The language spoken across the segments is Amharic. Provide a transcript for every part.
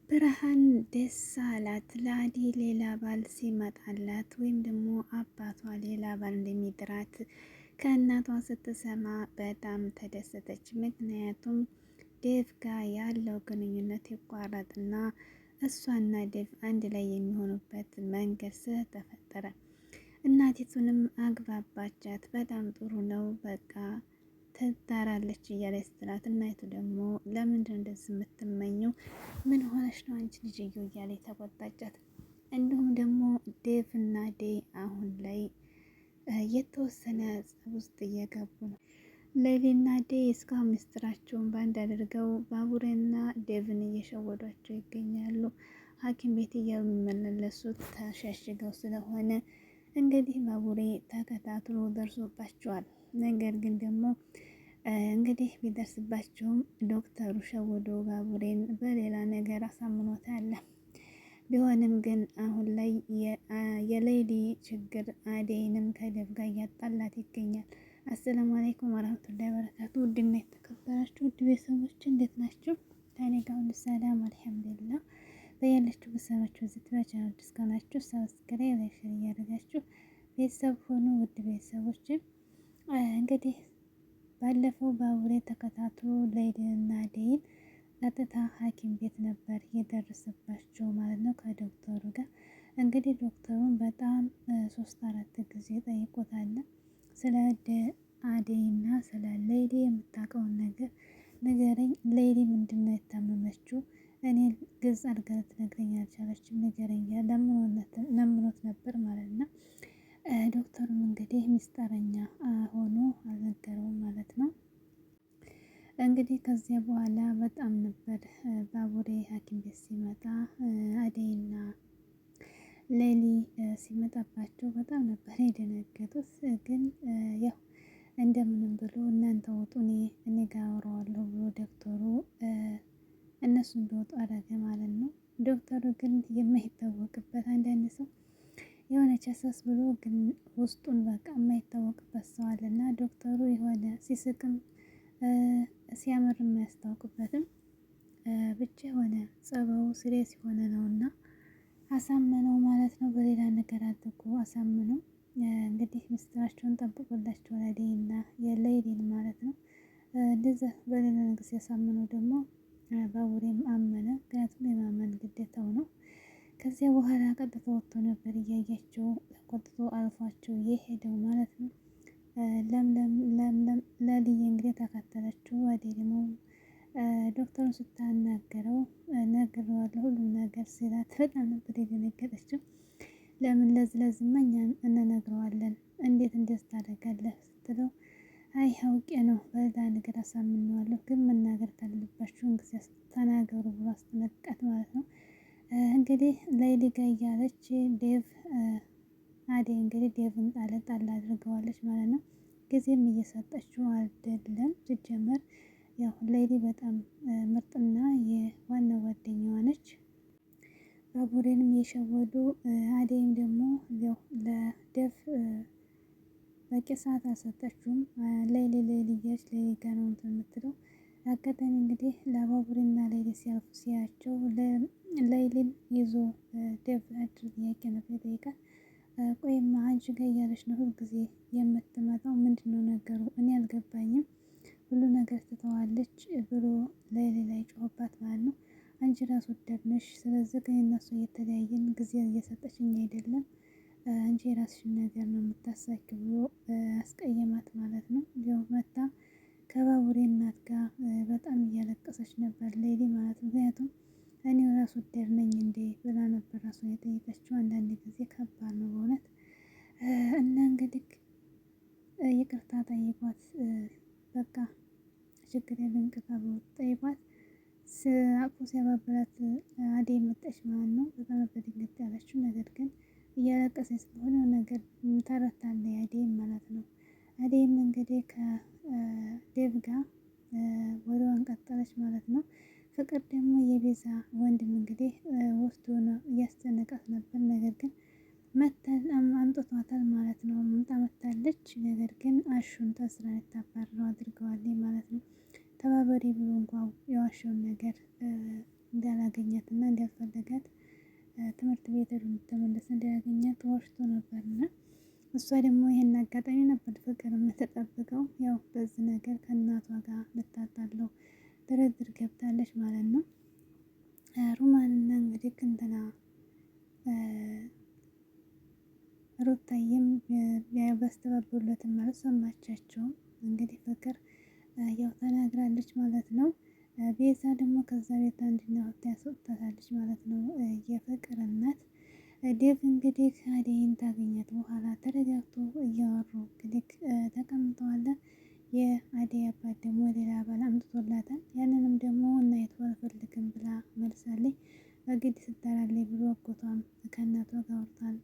ብርሃን ደስ አላት ለአዴ ሌላ ባል ሲመጣላት ወይም ደግሞ አባቷ ሌላ ባል እንደሚድራት ከእናቷ ስትሰማ በጣም ተደሰተች። ምክንያቱም ዴቭ ጋር ያለው ግንኙነት ይቋረጥና እሷና ዴቭ አንድ ላይ የሚሆኑበት መንገድ ስለተፈጠረ እናቲቱንም አግባባቻት። በጣም ጥሩ ነው በቃ ትዳራለች እያለች ስትላት፣ እናይቱ ደግሞ ለምንድን እንደዚህ የምትመኘው? ምን ሆነች ነው አንቺ ልጅየው እያለች ተቆጣቻት። እንዲሁም ደግሞ ዴቭ እና ዴይ አሁን ላይ የተወሰነ ጸብ ውስጥ እየገቡ ነው። ሌሊና ዴይ እስካሁን ምስጢራቸውን በአንድ አድርገው ባቡሬና ዴቭን እየሸወዷቸው ይገኛሉ። ሐኪም ቤት የሚመላለሱት ተሸሽገው ስለሆነ እንግዲህ ባቡሬ ተከታትሎ ደርሶባቸዋል። ነገር ግን ደግሞ እንግዲህ ቢደርስባቸውም ዶክተሩ ሸውዶ ባቡሬን በሌላ ነገር አሳምኖታል። ቢሆንም ግን አሁን ላይ የሌሊ ችግር አዴይንም ከዴቭ ጋር እያጣላት ይገኛል። አሰላሙ አለይኩም ወራህመቱላሂ ወበረካቱ። ውድና የተከበራችሁ ውድ ቤተሰቦች እንዴት ናችሁ? ከኔ ጋር ሁሉ ሰላም አልሐምዱሊላህ። በያላችሁ በሰራችሁ ዝትባቻ አዲስ ከሆናችሁ ሰብስክራይብ ላይክ ሼር እያደረጋችሁ ቤተሰብ ሆኑ። ውድ ቤተሰቦች እንግዲህ ባለፈው ባቡሬ ተከታትሎ ሌሊና አዴይን ቀጥታ ሐኪም ቤት ነበር የደረሰባቸው ማለት ነው ከዶክተሩ ጋር። እንግዲህ ዶክተሩን በጣም 3-4 ጊዜ ጠይቆታል። ስለ አዴይና ስለ ሌሊ የምታውቀውን ነገር ንገረኝ። ሌሊ ምንድነው የታመመችው? እኔ ግልጽ አድርጋ ልትነግረኝ አልቻለችም፣ ንገረኝ ለምኖት ነበር ማለት ነው። ዶክተሩም እንግዲህ ሚስጥረኛ ሆኖ አልነገረውም ማለት ነው። እንግዲህ ከዚያ በኋላ በጣም ነበር ባቡሬ ሐኪም ቤት ሲመጣ አዴይና ሌሊ ሲመጣባቸው በጣም ነበር የደነገጡት። ግን ያው እንደምንም ብሎ እናንተ ወጡ እኔ ጋር አወራዋለሁ ብሎ ዶክተሩ እነሱ እንዲወጡ አደረገ ማለት ነው። ዶክተሩ ግን የማይታወቅበት አንዳንድ ሰው የሆነ ቸሰስ ብሎ ግን ውስጡን በቃ የማይታወቅበት ሰው አለና ዶክተሩ የሆነ ሲስቅም ሲያምር የማያስታውቅበትም ብቻ የሆነ ጸባው ሲሪየስ የሆነ ነውና አሳመነው ማለት ነው። በሌላ ነገር አድርጎ አሳመነው። እንግዲህ ምስጢራቸውን ጠብቆላቸዋል አዴይና የሌሊን ማለት ነው። እንደዛ በሌላ ነገር ሲያሳምነው ደግሞ ባቡሬም አመነ። ምክንያቱም የማመን ግዴታው ነው። ከዚያ በኋላ ቀጥታ ወጥቶ ነበር እያያቸው ተቆጥቶ አልፏቸው የሄደው ማለት ነው። ለምለም ለልዬ እንግዲህ ተከተለችው። አዴይ ደግሞ ዶክተሩን ስታናገረው ነግሬዋለሁ ሁሉም ነገር ሲላት በጣም ነበር የደነገጠችው። ለምን ለዝማ እኛ እንነግረዋለን እንዴት እንደዚህ ታደርጋለህ ስትለው፣ አይ አውቄ ነው በሌላ ነገር አሳምነዋለሁ፣ ግን መናገር ካለባችሁን ጊዜ ተናገሩ ብሎ አስጠነቀቃት ማለት ነው። እንግዲህ ሌሊ ጋ እያለች ዴቭ አዴይ እንግዲህ ዴቭን ጣል አድርገዋለች ማለት ነው። ጊዜም እየሰጠችው አይደለም። ሲጀመር ያው ሌሊ በጣም ምርጥና የዋና ጓደኛዋ ነች። ባቡሬንም የሸወዱ አዴይም ደግሞ ያው ለዴቭ በቂ ሰዓት አልሰጠችውም። ሌሊ እያለች ሌሊ ጋ ነው እንትን የምትለው። አጋጣሚ እንግዲህ ለባቡሬና ሌሊ ሲያልፉ ሲያቸው ሌሊን ይዞ ዴቭ አጭር ጥያቄ ነበር የጠየቃት። ቆይማ አንቺ ጋር እያለች ነው ሁል ጊዜ የምትመጣው? ምንድነው ነገሩ? እኔ አልገባኝም። ሁሉ ነገር ትተዋለች ብሎ ሌሊ ላይ ጮኸባት ማለት ነው። አንቺ ራስ ወዳድ ነሽ፣ ስለዚህ ከእኔና እሷ እየተለያየን ጊዜ እየሰጠችኝ አይደለም፣ አንቺ የራስሽን ነገር ነው የምታሳኪ ብሎ አስቀየማት ማለት ነው። ያው መታ ከባቡሬ እናት ጋር በጣም እያለቀሰች ነበር ሌሊ ማለት ነው። ምክንያቱም እኔ ራስ ወዳድ ነኝ እንዴ ብላ ነበር ራሷን የጠየቀችው። አንዳንድ ጊዜ ከባድ ነው በእውነት። እና እንግዲህ ይቅርታ ጠይቋት፣ በቃ ችግር የለም ይቅርታ ጠይቋት። አቅፎ ሲያባብላት አዴይ መጣች ማለት ነው። በጣም ነበር ድንገት ያለችው። ነገር ግን እያለቀሰች ስለሆነ ነገር ተረታለች አዴይም ማለት ነው። አዴይም እንግዲህ ከዴቭ ጋር ወሬዋን ቀጠለች ማለት ነው። ፍቅር ደግሞ የቤዛ ወንድም እንግዲህ ወስዶ ነው እያስጨነቃት ነበር። ነገር ግን አምጥቷታል ማለት ነው። መታለች። ነገር ግን አሹን ተስራ ልታባርረው አድርገዋለች ማለት ነው። ተባበሪ ብሎ እንኳን የዋሸውን ነገር እንዳላገኘ እንዳያገኛትና እንዳልፈለጋት ትምህርት ቤት እንድትመለስ እንዳያገኛት ዋሽቶ ነበርና እሷ ደግሞ ይሄን አጋጣሚ ነበር ፍቅር የምትጠብቀው። ያው በዚህ ነገር ከእናቷ ጋር ልታጣለው ድርድር ገብታለች ማለት ነው። ሮማንና እንግዲህ እንትና ሩታዬም ቢያስተባብሩለትም አልሰማቻቸውም። እንግዲህ ፍቅር ያው ተናግራለች ማለት ነው። ቤዛ ደግሞ ከዛ ቤት አንድና ሁለት ያስወጣታለች ማለት ነው። የፍቅር እናት ዴቭ እንግዲህ አደይን ታገኛት በኋላ ተረጋግቶ እያወሩ እንግዲህ ተቀምጠዋል። የአደይ አባት ደግሞ ሌላ ባል አምጥቶላታል። ያንንም ደግሞ እናይቱ አልፈልግም ብላ መልሳለች። በግድ ስታራለች ብሎ አጎቷም ከእናቷ ጋር አውርቷል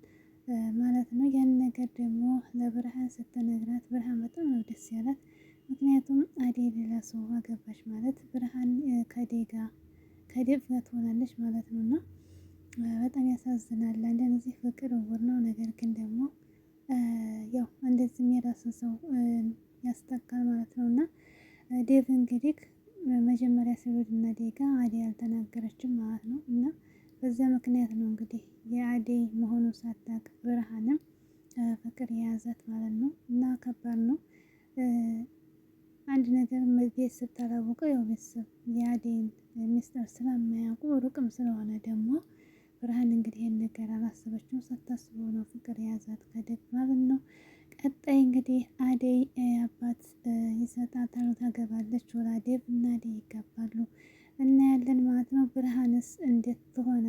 ማለት ነው። ያን ነገር ደግሞ ለብርሃን ስትነግራት ብርሃን በጣም ነው ደስ ያላት። ምክንያቱም አደይ ሌላ ሰው አገባች ማለት ብርሃን ከዴቭ ጋር ትሆናለች ማለት ነው። እና በጣም ያሳዝናል። አንዳንድ ጊዜ ፍቅር እውር ነው። ነገር ግን ደግሞ ያው እንደዚህም የራስን ሰው ያስጠቃል ማለት ነው። እና ዴቭ እንግዲህ መጀመሪያ ሲወድና አደይ ጋር አደይ አልተናገረችም ማለት ነው። እና በዛ ምክንያት ነው እንግዲህ የአደይ መሆኑን ሳታውቅ ብርሃንም ፍቅር የያዛት ማለት ነው። እና ከባድ ነው። አንድ ነገር ቤተሰብ ታላወቀው ያው ቤተሰብ የአደይን ሚስጥር ስለማያውቁ ሩቅም ስለሆነ ደግሞ ብርሃን እንግዲህ ይሄን ነገር አላሰበችም። ሳታስበው ነው ፍቅር የያዛት ከዴቭ ማለት ነው። ቀጣይ እንግዲህ አደይ አባት ይሰጣታል፣ ታገባለች። ወላ ዴቭ እና አደይ ይጋባሉ እናያለን ማለት ነው። ብርሃንስ እንዴት ትሆናለች?